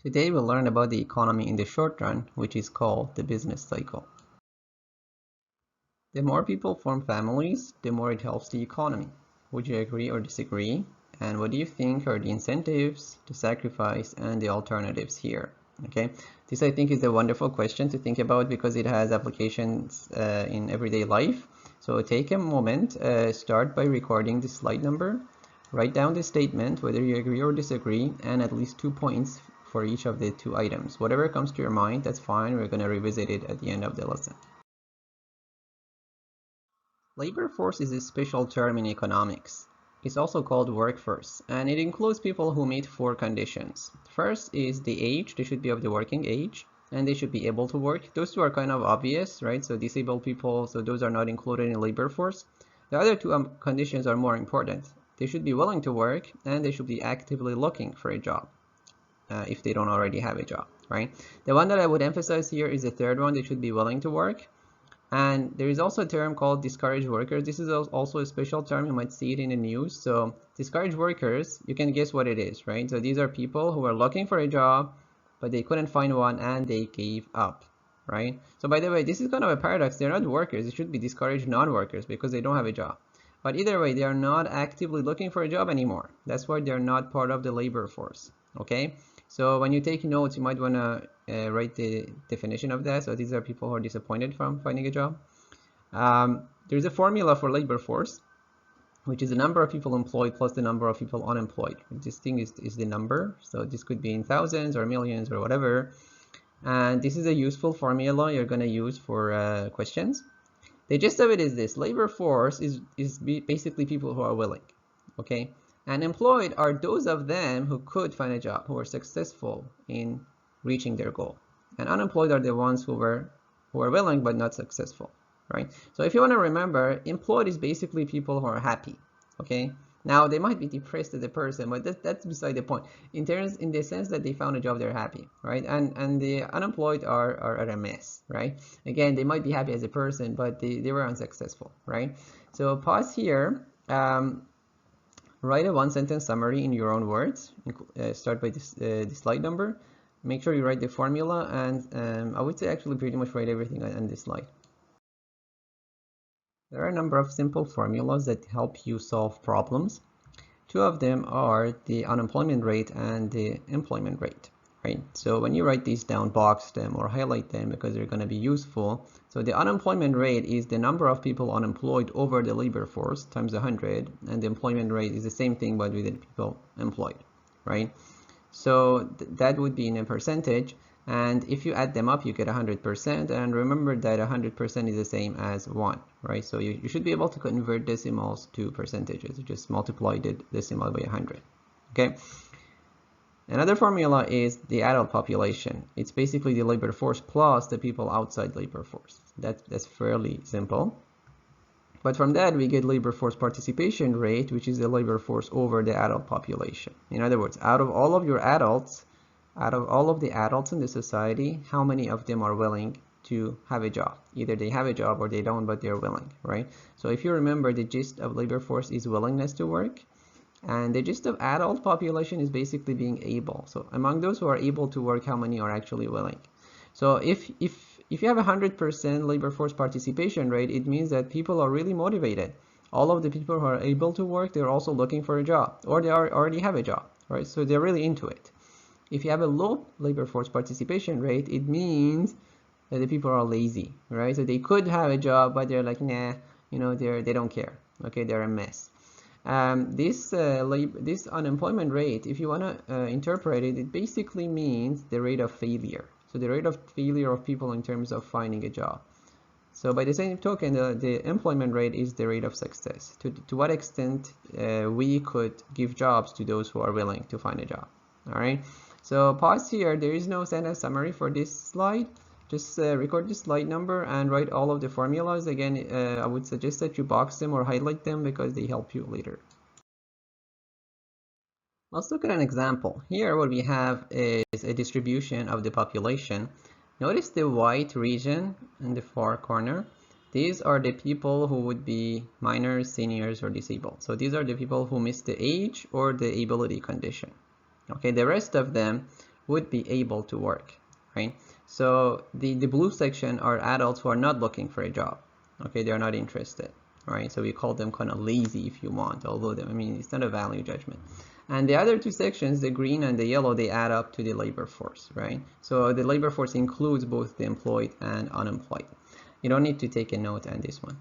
Today we'll learn about the economy in the short run, which is called the business cycle. The more people form families, the more it helps the economy. Would you agree or disagree? And what do you think are the incentives, the sacrifice, and the alternatives here? Okay, this I think is a wonderful question to think about because it has applications in everyday life. So take a moment, start by recording the slide number, write down the statement, whether you agree or disagree, and at least 2 points for each of the two items. Whatever comes to your mind, that's fine. We're going to revisit it at the end of the lesson. Labor force is a special term in economics. It's also called workforce, and it includes people who meet four conditions. First is the age. They should be of the working age, and they should be able to work. Those two are kind of obvious, right? So disabled people, so those are not included in labor force. The other two conditions are more important. They should be willing to work, and they should be actively looking for a job. If they don't already have a job, right? The one that I would emphasize here is the third one. They should be willing to work. And there is also a term called discouraged workers. This is also a special term. You might see it in the news. So discouraged workers, you can guess what it is, right? So these are people who are looking for a job, but they couldn't find one and they gave up, right? So by the way, this is kind of a paradox. They're not workers. It should be discouraged non-workers because they don't have a job. But either way, they are not actively looking for a job anymore. That's why they're not part of the labor force, okay? So when you take notes, you might want to write the definition of that. So these are people who are disappointed from finding a job. There's a formula for labor force, which is the number of people employed plus the number of people unemployed. This thing is the number. So this could be in thousands or millions or whatever. And this is a useful formula you're going to use for questions. The gist of it is this: labor force is basically people who are willing, okay? And employed are those of them who could find a job, who are successful in reaching their goal. And unemployed are the ones who are willing but not successful, right? So if you want to remember, employed is basically people who are happy, okay? Now they might be depressed as a person, but that's beside the point. In the sense that they found a job, they're happy, right? And the unemployed are a mess, right? Again, they might be happy as a person, but they were unsuccessful, right? So pause here. Write a one-sentence summary in your own words. Start by the slide number. Make sure you write the formula, and I would say actually pretty much write everything on this slide. There are a number of simple formulas that help you solve problems. Two of them are the unemployment rate and the employment rate, right? So when you write these down, box them or highlight them because they're going to be useful. So the unemployment rate is the number of people unemployed over the labor force times 100, and the employment rate is the same thing but with the people employed, right? So that would be in a percentage, and if you add them up you get 100%, and remember that 100% is the same as 1, right? So you should be able to convert decimals to percentages. You just multiply the decimal by 100, okay? Another formula is the adult population. It's basically the labor force plus the people outside labor force. That's fairly simple. But from that, we get labor force participation rate, which is the labor force over the adult population. In other words, out of all of the adults in the society, how many of them are willing to have a job? Either they have a job or they don't, but they're willing, right? So if you remember, the gist of labor force is willingness to work. And the gist of adult population is basically being able. So among those who are able to work, how many are actually willing? So if you have 100% labor force participation rate, it means that people are really motivated. All of the people who are able to work, they're also looking for a job, or they already have a job, right? So they're really into it. If you have a low labor force participation rate, it means that the people are lazy, right? So they could have a job, but they're like, nah, they don't care. Okay, they're a mess. This unemployment rate, if you want to interpret it, it basically means the rate of failure. So the rate of failure of people in terms of finding a job. So by the same token, the employment rate is the rate of success. To what extent we could give jobs to those who are willing to find a job. All right. So pause here. There is no sentence summary for this slide. Just record the slide number and write all of the formulas. Again, I would suggest that you box them or highlight them because they help you later. Let's look at an example. Here what we have is a distribution of the population. Notice the white region in the far corner. These are the people who would be minors, seniors, or disabled. So these are the people who miss the age or the ability condition. Okay, the rest of them would be able to work, right? So the blue section are adults who are not looking for a job. Okay, they are not interested, right? So we call them kind of lazy if you want, although I mean it's not a value judgment. And the other two sections, the green and the yellow, they add up to the labor force, right? So the labor force includes both the employed and unemployed. You don't need to take a note on this one.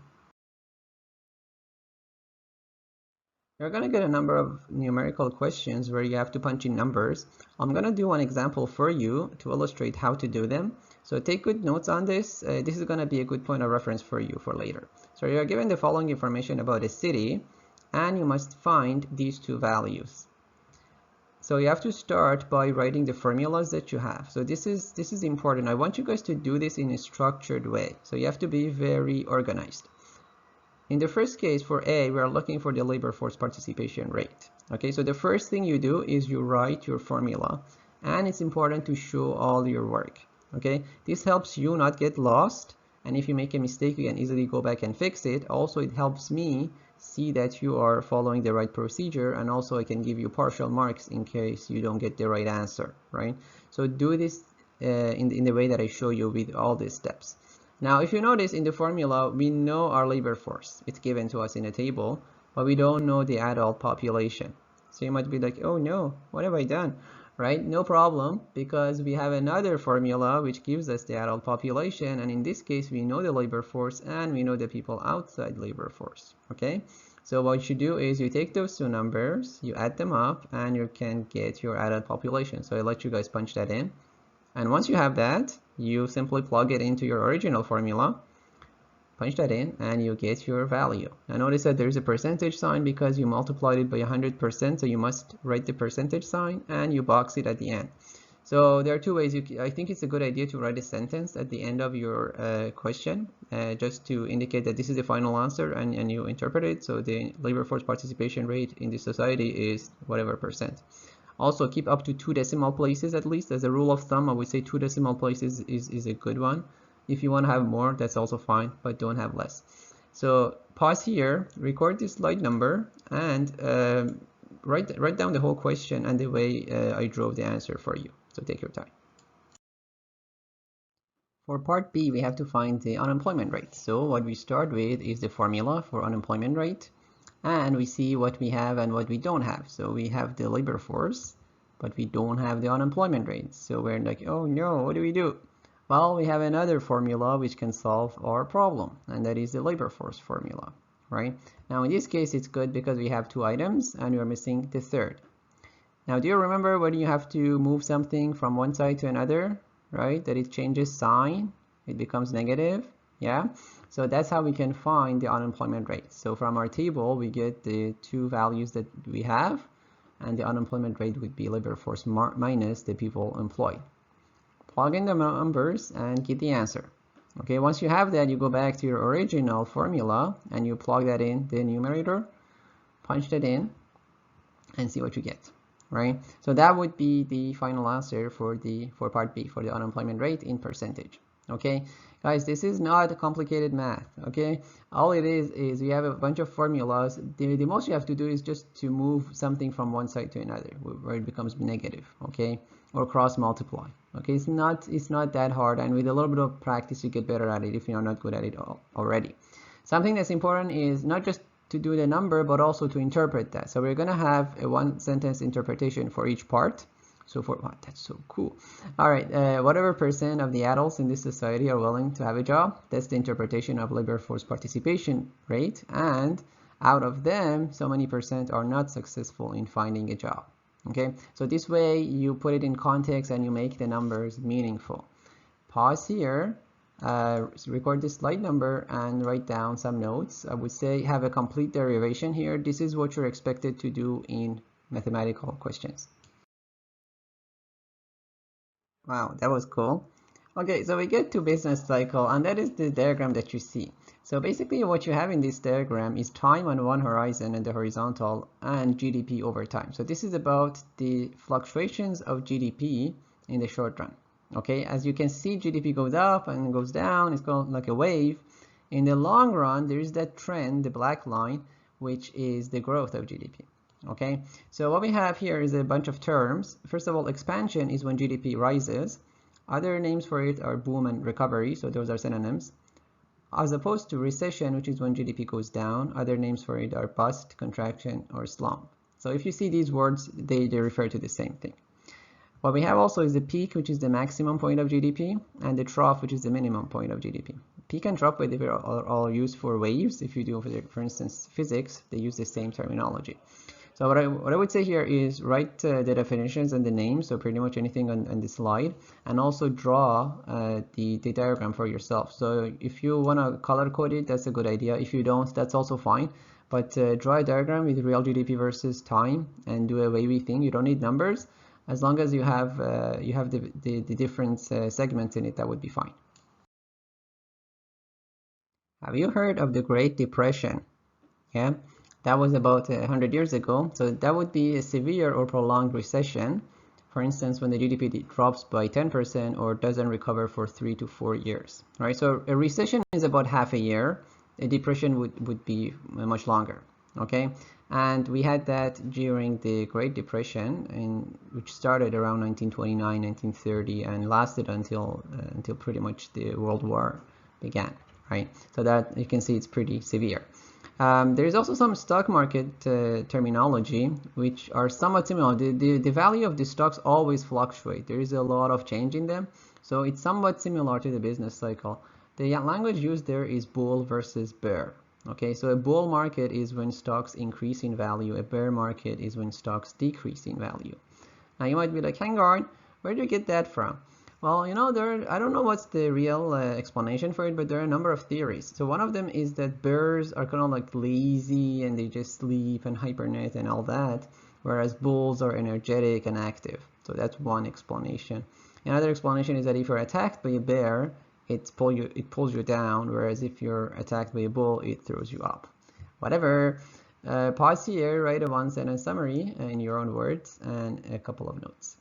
You're going to get a number of numerical questions where you have to punch in numbers. I'm going to do one example for you to illustrate how to do them. So take good notes on this. This is going to be a good point of reference for you for later. So you're given the following information about a city, and you must find these two values. So you have to start by writing the formulas that you have. So this is important. I want you guys to do this in a structured way. So you have to be very organized. In the first case, for A, we are looking for the labor force participation rate. Okay, so the first thing you do is you write your formula, and it's important to show all your work. Okay, this helps you not get lost, and if you make a mistake, you can easily go back and fix it. Also, it helps me see that you are following the right procedure, and also I can give you partial marks in case you don't get the right answer, right? So do this in the way that I show you with all these steps. Now, if you notice in the formula, we know our labor force. It's given to us in a table, but we don't know the adult population. So you might be like, oh no, what have I done? Right? No problem, because we have another formula which gives us the adult population, and in this case, we know the labor force and we know the people outside labor force. Okay? So what you do is you take those two numbers, you add them up, and you can get your adult population. So I let you guys punch that in. And once you have that, you simply plug it into your original formula, punch that in, and you get your value. Now notice that there's a percentage sign because you multiplied it by 100%, so you must write the percentage sign and you box it at the end. So there are two ways. I think it's a good idea to write a sentence at the end of your question, just to indicate that this is the final answer, and you interpret it. So the labor force participation rate in the society is whatever percent. Also, keep up to 2 decimal places at least. As a rule of thumb, I would say 2 decimal places is a good one. If you want to have more, that's also fine, but don't have less. So pause here, record this slide number, and write down the whole question and the way I drove the answer for you. So take your time. For part B, we have to find the unemployment rate. So what we start with is the formula for unemployment rate. And we see what we have and what we don't have. So we have the labor force, but we don't have the unemployment rate. So we're like, oh no, what do we do? Well, we have another formula which can solve our problem, and that is the labor force formula, right? Now in this case, it's good because we have two items and we're missing the third. Now, do you remember when you have to move something from one side to another, right? That it changes sign, it becomes negative, yeah? So that's how we can find the unemployment rate. So from our table, we get the two values that we have, and the unemployment rate would be labor force minus the people employed. Plug in the numbers and get the answer. Okay, once you have that, you go back to your original formula and you plug that in the numerator, punch that in, and see what you get, right? So that would be the final answer for part B, for the unemployment rate in percentage. Okay, guys, this is not complicated math. Okay, all it is you have a bunch of formulas. The most you have to do is just to move something from one side to another where it becomes negative, okay, or cross multiply. Okay, it's not that hard, and with a little bit of practice you get better at it if you're not good at it already. Something that's important is not just to do the number, but also to interpret that. So we're gonna have a one sentence interpretation for each part. So that's so cool. All right, whatever percent of the adults in this society are willing to have a job, that's the interpretation of labor force participation rate. And out of them, so many percent are not successful in finding a job. Okay, so this way you put it in context and you make the numbers meaningful. Pause here, record the slide number and write down some notes. I would say have a complete derivation here. This is what you're expected to do in mathematical questions. Wow, that was cool. Okay, so we get to business cycle, and that is the diagram that you see. So basically what you have in this diagram is time on one horizon and the horizontal, and GDP over time. So this is about the fluctuations of GDP in the short run. Okay, as you can see, GDP goes up and goes down. It's called like a wave. In the long run, there is that trend, the black line, which is the growth of GDP. Okay, so what we have here is a bunch of terms. First of all, expansion is when GDP rises. Other names for it are boom and recovery, so those are synonyms. As opposed to recession, which is when GDP goes down. Other names for it are bust, contraction, or slump. So if you see these words, they refer to the same thing. What we have also is the peak, which is the maximum point of GDP, and the trough, which is the minimum point of GDP. Peak and trough, by the way, are all used for waves. If you do, for instance, physics, they use the same terminology. So what I would say here is write the definitions and the names, so pretty much anything on the slide, and also draw the diagram for yourself. So if you want to color code it, that's a good idea. If you don't, that's also fine. But draw a diagram with real GDP versus time and do a wavy thing. You don't need numbers. As long as you have the different segments in it, that would be fine. Have you heard of the Great Depression? Yeah, that was about 100 years ago. So that would be a severe or prolonged recession. For instance, when the GDP drops by 10% or doesn't recover for 3 to 4 years, right? So a recession is about half a year. A depression would be much longer, okay? And we had that during the Great Depression, which started around 1929, 1930, and lasted until pretty much the World War began, right? So that you can see it's pretty severe. There is also some stock market terminology which are somewhat similar. The value of the stocks always fluctuate. There is a lot of change in them, so it's somewhat similar to the business cycle. The language used there is bull versus bear. Okay, so a bull market is when stocks increase in value. A bear market is when stocks decrease in value. Now you might be like, hang on, where do you get that from? Well, you know, I don't know what's the real explanation for it, but there are a number of theories. So one of them is that bears are kind of like lazy and they just sleep and hibernate and all that, whereas bulls are energetic and active. So that's one explanation. Another explanation is that if you're attacked by a bear, it pulls you down, whereas if you're attacked by a bull, it throws you up. Whatever. Pause here, write a one-sentence summary in your own words and a couple of notes.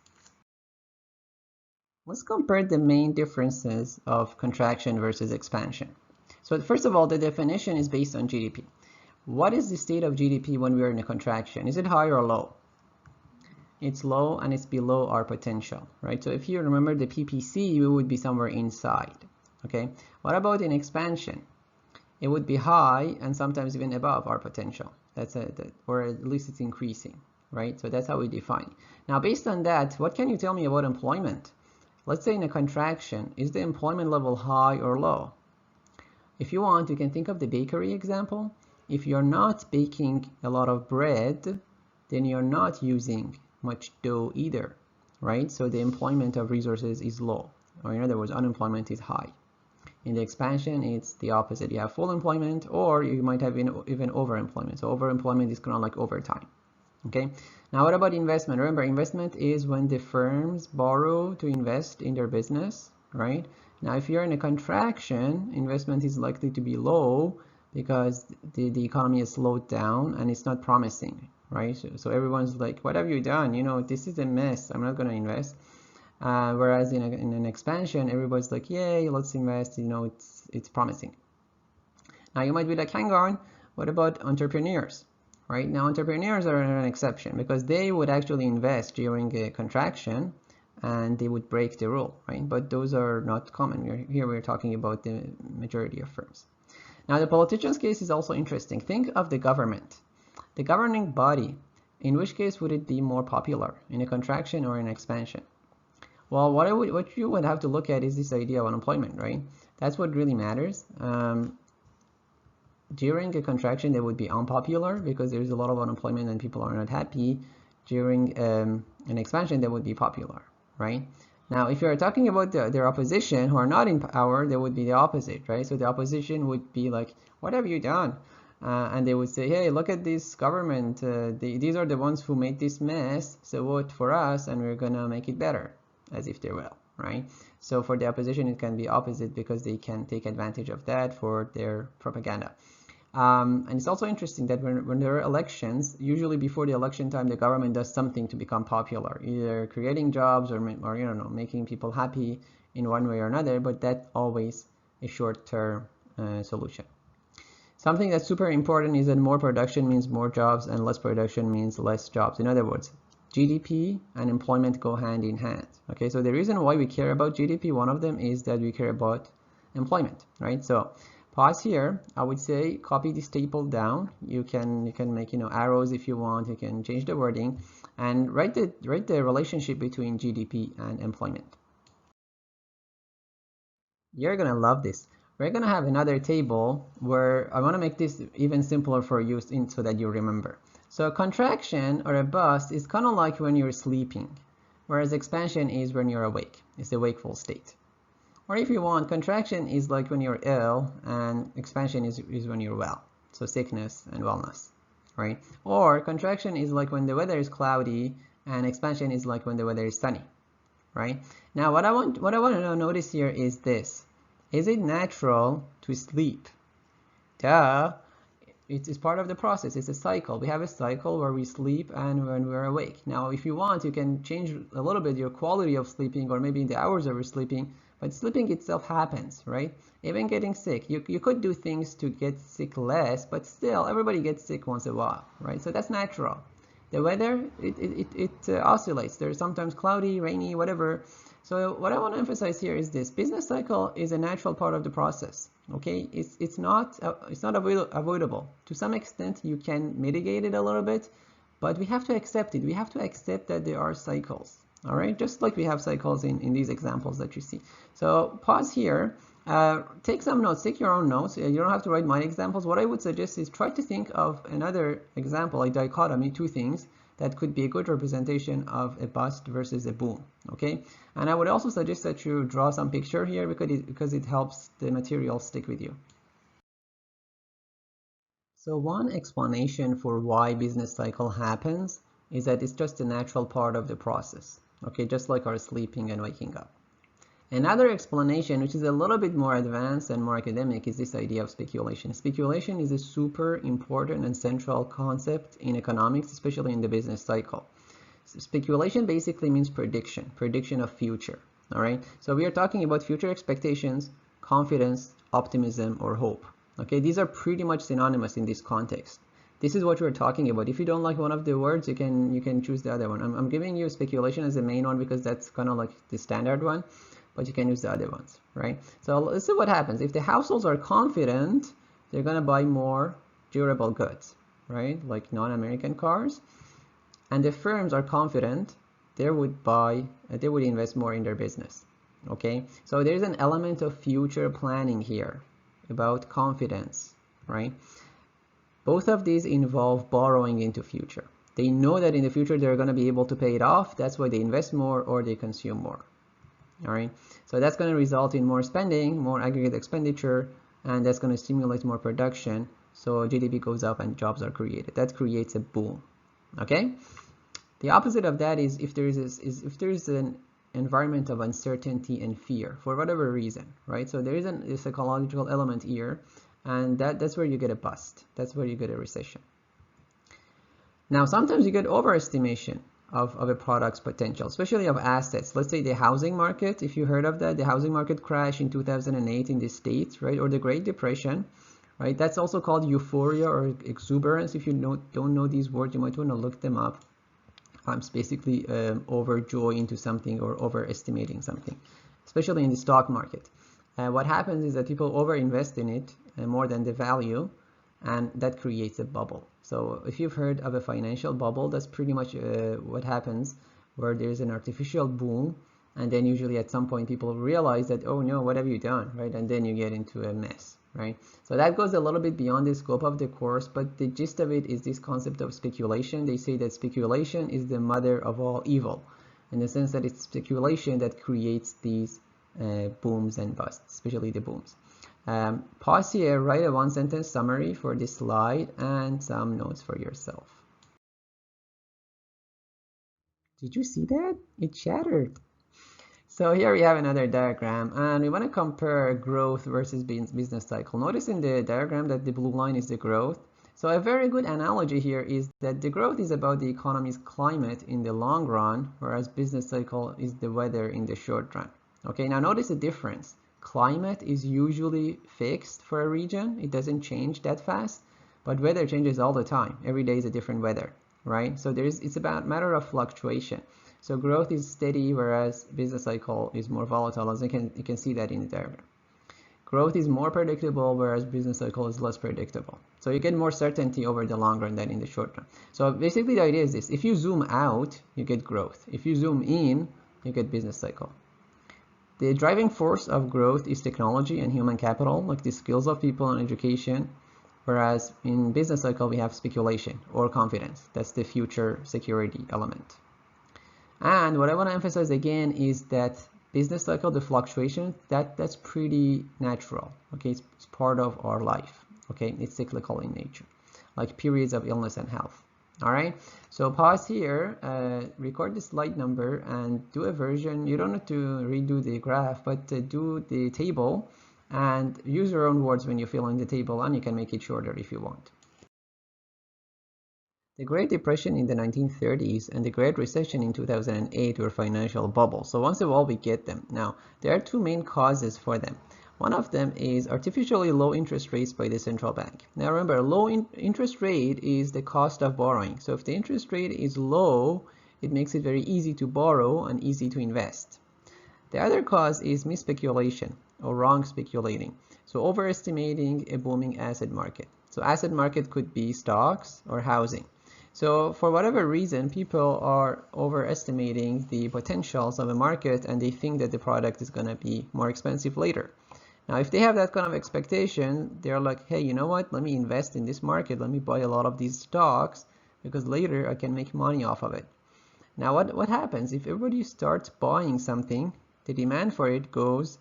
Let's compare the main differences of contraction versus expansion. So first of all, the definition is based on GDP. What is the state of GDP when we are in a contraction? Is it high or low? It's low and it's below our potential, right? So if you remember the PPC, you would be somewhere inside, okay? What about in expansion? It would be high and sometimes even above our potential. Or at least it's increasing, right? So that's how we define. Now, based on that, what can you tell me about employment? Let's say in a contraction, is the employment level high or low? If you want, you can think of the bakery example. If you're not baking a lot of bread, then you're not using much dough either, right? So the employment of resources is low, or in other words, unemployment is high. In the expansion, it's the opposite. You have full employment, or you might have even overemployment. So overemployment is kind of like overtime. Okay, now what about investment? Remember, investment is when the firms borrow to invest in their business, right? Now, if you're in a contraction, investment is likely to be low because the economy has slowed down and it's not promising, right? So everyone's like, what have you done? You know, this is a mess. I'm not going to invest. Whereas in an expansion, everybody's like, yay, let's invest. You know, it's promising. Now, you might be like, hang on, what about entrepreneurs? Right now, entrepreneurs are an exception because they would actually invest during a contraction and they would break the rule, right? But those are not common. Here we're talking about the majority of firms. Now, the politician's case is also interesting. Think of the government, the governing body. In which case would it be more popular, in a contraction or in expansion? Well, what you would have to look at is this idea of unemployment, right? That's what really matters. During a contraction, they would be unpopular because there's a lot of unemployment and people are not happy. During an expansion, they would be popular, right? Now, if you're talking about their opposition who are not in power, they would be the opposite, right? So the opposition would be like, what have you done? And they would say, hey, look at this government. These are the ones who made this mess. So vote for us and we're going to make it better, as if they will, right? So for the opposition, it can be opposite because they can take advantage of that for their propaganda. And it's also interesting that when there are elections, usually before the election time, the government does something to become popular, either creating jobs or you know, making people happy in one way or another, but that's always a short-term solution. Something that's super important is that more production means more jobs and less production means less jobs. In other words, GDP and employment go hand in hand. Okay, so the reason why we care about GDP, one of them is that we care about employment, right? So pause here. I would say copy this table down. You can make arrows if you want. You can change the wording and write the relationship between GDP and employment. You're gonna love this. We're gonna have another table where I want to make this even simpler for you so that you remember. So a contraction or a bust is kind of like when you're sleeping, whereas expansion is when you're awake. It's the wakeful state. Or if you want, contraction is like when you're ill, and expansion is when you're well. So sickness and wellness, right? Or contraction is like when the weather is cloudy, and expansion is like when the weather is sunny, right? Now, what I want to notice here is this. Is it natural to sleep? Duh. It's part of the process. It's a cycle. We have a cycle where we sleep and when we're awake. Now, if you want, you can change a little bit your quality of sleeping or maybe the hours that we're sleeping, but sleeping itself happens, right? Even getting sick. You could do things to get sick less, but still, everybody gets sick once in a while, right? So that's natural. The weather, it oscillates. There's sometimes cloudy, rainy, whatever. So what I want to emphasize here is this: business cycle is a natural part of the process. Okay, it's not avoidable. To some extent, you can mitigate it a little bit, but we have to accept it. We have to accept that there are cycles. All right, just like we have cycles in these examples that you see. So pause here. Take some notes. Take your own notes. You don't have to write my examples. What I would suggest is try to think of another example, like dichotomy, two things that could be a good representation of a bust versus a boom. Okay, and I would also suggest that you draw some picture here because it helps the material stick with you. So one explanation for why business cycle happens is that it's just a natural part of the process. Okay, just like our sleeping and waking up. Another explanation, which is a little bit more advanced and more academic, is this idea of speculation. Speculation is a super important and central concept in economics, especially in the business cycle. So speculation basically means prediction of future. All right, so we are talking about future expectations, confidence, optimism, or hope. Okay, these are pretty much synonymous in this context. This is what we're talking about. If you don't like one of the words, you can choose the other one. I'm giving you speculation as the main one because that's kind of like the standard one, but you can use the other ones, right? So let's see what happens. If the households are confident, they're gonna buy more durable goods, right? Like non-American cars. And the firms are confident, they would invest more in their business. Okay, so there's an element of future planning here about confidence, right? Both of these involve borrowing into future. They know that in the future they're going to be able to pay it off. That's why they invest more or they consume more. All right, so that's going to result in more spending, more aggregate expenditure, and that's going to stimulate more production. So GDP goes up and jobs are created. That creates a boom. Okay, the opposite of that is if there is an environment of uncertainty and fear for whatever reason, right? So there is a psychological element here, and that's where you get a bust. That's where you get a recession. Now, sometimes you get overestimation of a product's potential, especially of assets. Let's say the housing market, if you heard of that, the housing market crash in 2008 in the States, right? Or the Great Depression, right? That's also called euphoria or exuberance. If you don't know these words, you might want to look them up. It's basically overjoy into something or overestimating something, especially in the stock market. What happens is that people overinvest in it more than the value, and that creates a bubble. So if you've heard of a financial bubble, that's pretty much what happens, where there's an artificial boom, and then usually at some point people realize that, oh no, what have you done, right? And then you get into a mess, right? So that goes a little bit beyond the scope of the course, but the gist of it is this concept of speculation. They say that speculation is the mother of all evil, in the sense that it's speculation that creates these booms and busts, especially the booms. Pause here, write a one-sentence summary for this slide and some notes for yourself. Did you see that? It shattered. So here we have another diagram, and we want to compare growth versus business cycle. Notice in the diagram that the blue line is the growth. So a very good analogy here is that the growth is about the economy's climate in the long run, whereas business cycle is the weather in the short run. Okay, now notice the difference. climate is usually fixed for a region. It doesn't change that fast, but weather changes all the time. Every day is a different weather, right? So it's about matter of fluctuation. So growth is steady, whereas business cycle is more volatile, as you can see that in the diagram. Growth is more predictable, whereas business cycle is less predictable. So you get more certainty over the long run than in the short run. So basically the idea is this: if you zoom out, you get growth. If you zoom in, you get business cycle. The driving force of growth is technology and human capital, like the skills of people and education, whereas in business cycle we have speculation or confidence. That's the future security element. And what I want to emphasize again is that business cycle, the fluctuation, that's pretty natural. Okay, it's part of our life. Okay, it's cyclical in nature, like periods of illness and health. All right, so pause here, record the slide number and do a version. You don't have to redo the graph, but do the table and use your own words when you fill in the table, and you can make it shorter if you want. The Great Depression in the 1930s and the Great Recession in 2008 were financial bubbles. So once in a while we get them. Now, there are two main causes for them. One of them is artificially low interest rates by the central bank. Now remember, low interest rate is the cost of borrowing. So if the interest rate is low, it makes it very easy to borrow and easy to invest. The other cause is mispeculation or wrong speculating. So overestimating a booming asset market. So asset market could be stocks or housing. So for whatever reason, people are overestimating the potentials of a market and they think that the product is going to be more expensive later. Now, if they have that kind of expectation, they're like, hey, you know what? Let me invest in this market. Let me buy a lot of these stocks because later I can make money off of it. Now, what happens if everybody starts buying something? The demand for it goes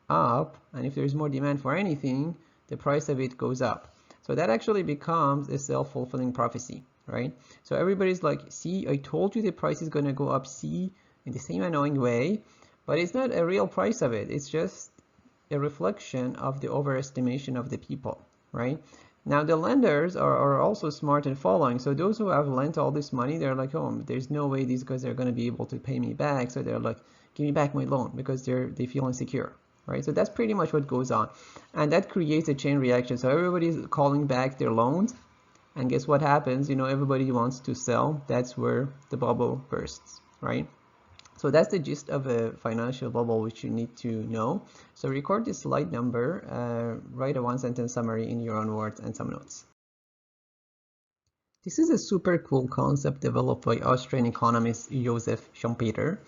up, and if there's more demand for anything, the price of it goes up. So that actually becomes a self-fulfilling prophecy. Right? So everybody's like, see, I told you the price is going to go up, see, in the same annoying way, but it's not a real price of it. It's just a reflection of the overestimation of the people, right? Now the lenders are also smart and following. So those who have lent all this money, they're like, oh, there's no way these guys are going to be able to pay me back. So they're like, give me back my loan because they feel insecure, right? So that's pretty much what goes on. And that creates a chain reaction. So everybody's calling back their loans. And guess what happens? You know, everybody wants to sell. That's where the bubble bursts, right? So that's the gist of a financial bubble, which you need to know. So record this slide number, write a one-sentence summary in your own words and some notes. This is a super cool concept developed by Austrian economist Joseph Schumpeter.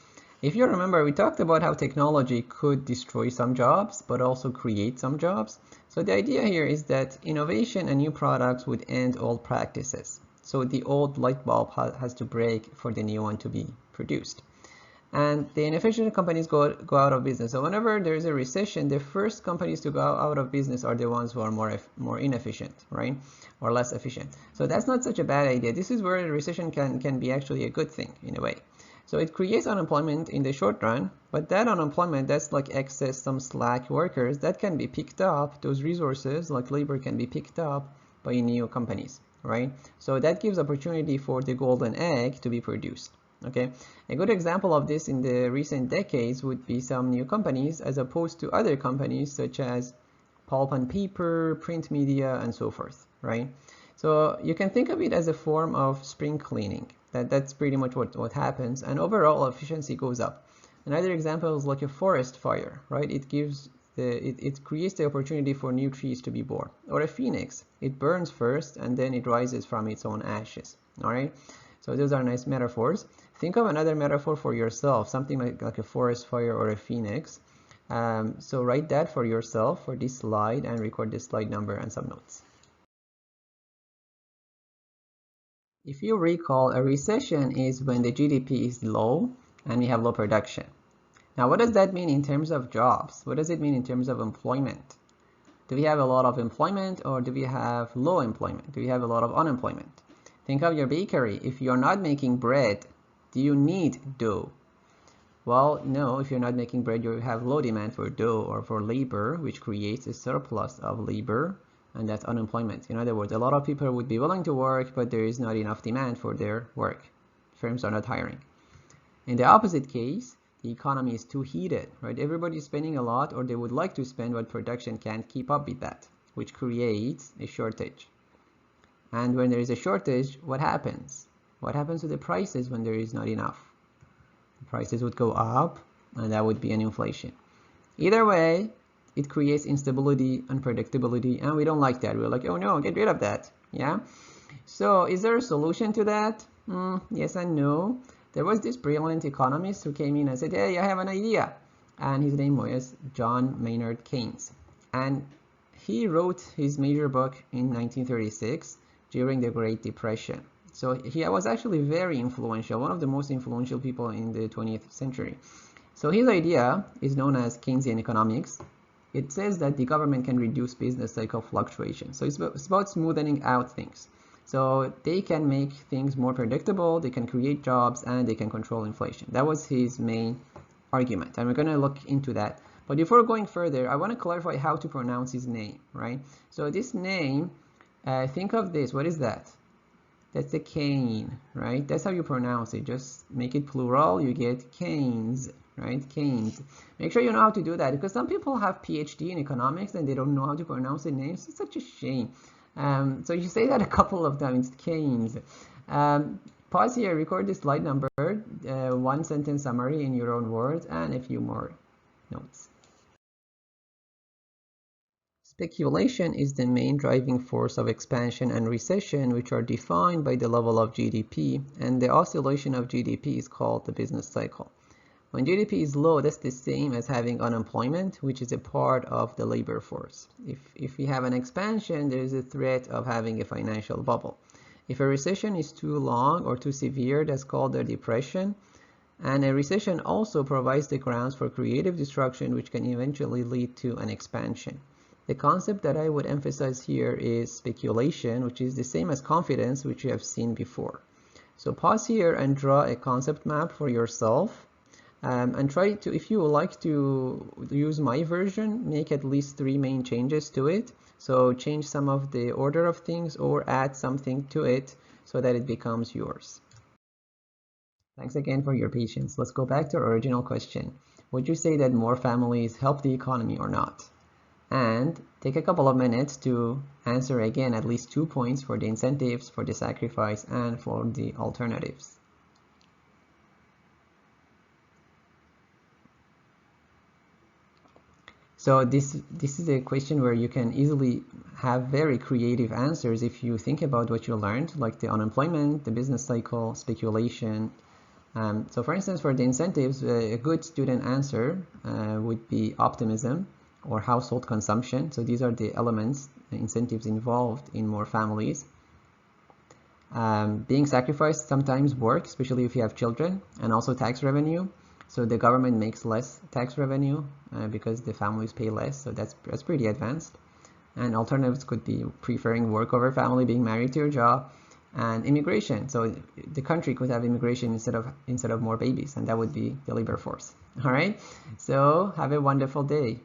If you remember, we talked about how technology could destroy some jobs, but also create some jobs. So the idea here is that innovation and new products would end old practices. So the old light bulb has to break for the new one to be produced. And the inefficient companies go out of business. So whenever there is a recession, the first companies to go out of business are the ones who are more inefficient, right? Or less efficient. So that's not such a bad idea. This is where a recession can be actually a good thing in a way. So it creates unemployment in the short run, but that unemployment, that's like excess, some slack workers, that can be picked up, those resources like labor can be picked up by new companies, right? So that gives opportunity for the golden egg to be produced, okay? A good example of this in the recent decades would be some new companies as opposed to other companies such as pulp and paper, print media, and so forth, right? So you can think of it as a form of spring cleaning. That's pretty much what happens, and overall efficiency goes up. Another example is like a forest fire, right? It creates the opportunity for new trees to be born. Or a phoenix, it burns first and then it rises from its own ashes. All right. So those are nice metaphors. Think of another metaphor for yourself, something like a forest fire or a phoenix. So write that for yourself for this slide and record this slide number and some notes. If you recall, a recession is when the GDP is low and we have low production. Now, what does that mean in terms of jobs? What does it mean in terms of employment? Do we have a lot of employment or do we have low employment? Do we have a lot of unemployment? Think of your bakery. If you're not making bread, do you need dough? Well, no, if you're not making bread, you have low demand for dough or for labor, which creates a surplus of labor, and that's unemployment. In other words, a lot of people would be willing to work, but there is not enough demand for their work. Firms are not hiring. In the opposite case, the economy is too heated, right? Everybody's spending a lot, or they would like to spend, but production can't keep up with that, which creates a shortage. And when there is a shortage, what happens? What happens to the prices when there is not enough? The prices would go up, and that would be an inflation. Either way, it creates instability, unpredictability, and we don't like that. We're like, oh no, get rid of that. Yeah. So is there a solution to that? Yes and no. There was this brilliant economist who came in and said, hey, I have an idea. And his name was John Maynard Keynes. And he wrote his major book in 1936 during the Great Depression. So he was actually very influential, one of the most influential people in the 20th century. So his idea is known as Keynesian economics. It says that the government can reduce business cycle fluctuation. So it's about smoothing out things. So they can make things more predictable, they can create jobs, and they can control inflation. That was his main argument, and we're going to look into that. But before going further, I want to clarify how to pronounce his name, right? So this name, think of this. What is that? That's a cane, right? That's how you pronounce it. Just make it plural, you get Keynes, right? Keynes. Make sure you know how to do that, because some people have PhD in economics and they don't know how to pronounce the names. It's such a shame. So you say that a couple of times, Keynes. Pause here, record the slide number, one sentence summary in your own words, and a few more notes. Speculation is the main driving force of expansion and recession, which are defined by the level of GDP, and the oscillation of GDP is called the business cycle. When GDP is low, that's the same as having unemployment, which is a part of the labor force. If we have an expansion, there is a threat of having a financial bubble. If a recession is too long or too severe, that's called a depression. And a recession also provides the grounds for creative destruction, which can eventually lead to an expansion. The concept that I would emphasize here is speculation, which is the same as confidence, which you have seen before. So pause here and draw a concept map for yourself. And try to, if you would like to use my version, make at least 3 main changes to it. So change some of the order of things or add something to it so that it becomes yours. Thanks again for your patience. Let's go back to our original question. Would you say that more families help the economy or not? And take a couple of minutes to answer again at least 2 points for the incentives, for the sacrifice, and for the alternatives. So this is a question where you can easily have very creative answers if you think about what you learned, like the unemployment, the business cycle, speculation. So for instance, for the incentives, a good student answer would be optimism or household consumption. So these are the elements, the incentives involved in more families. Being sacrificed sometimes works, especially if you have children, and also tax revenue. So the government makes less tax revenue because the families pay less. So that's pretty advanced. And alternatives could be preferring work over family, being married to your job, and immigration. So the country could have immigration instead of more babies, and that would be the labor force. All right. So have a wonderful day.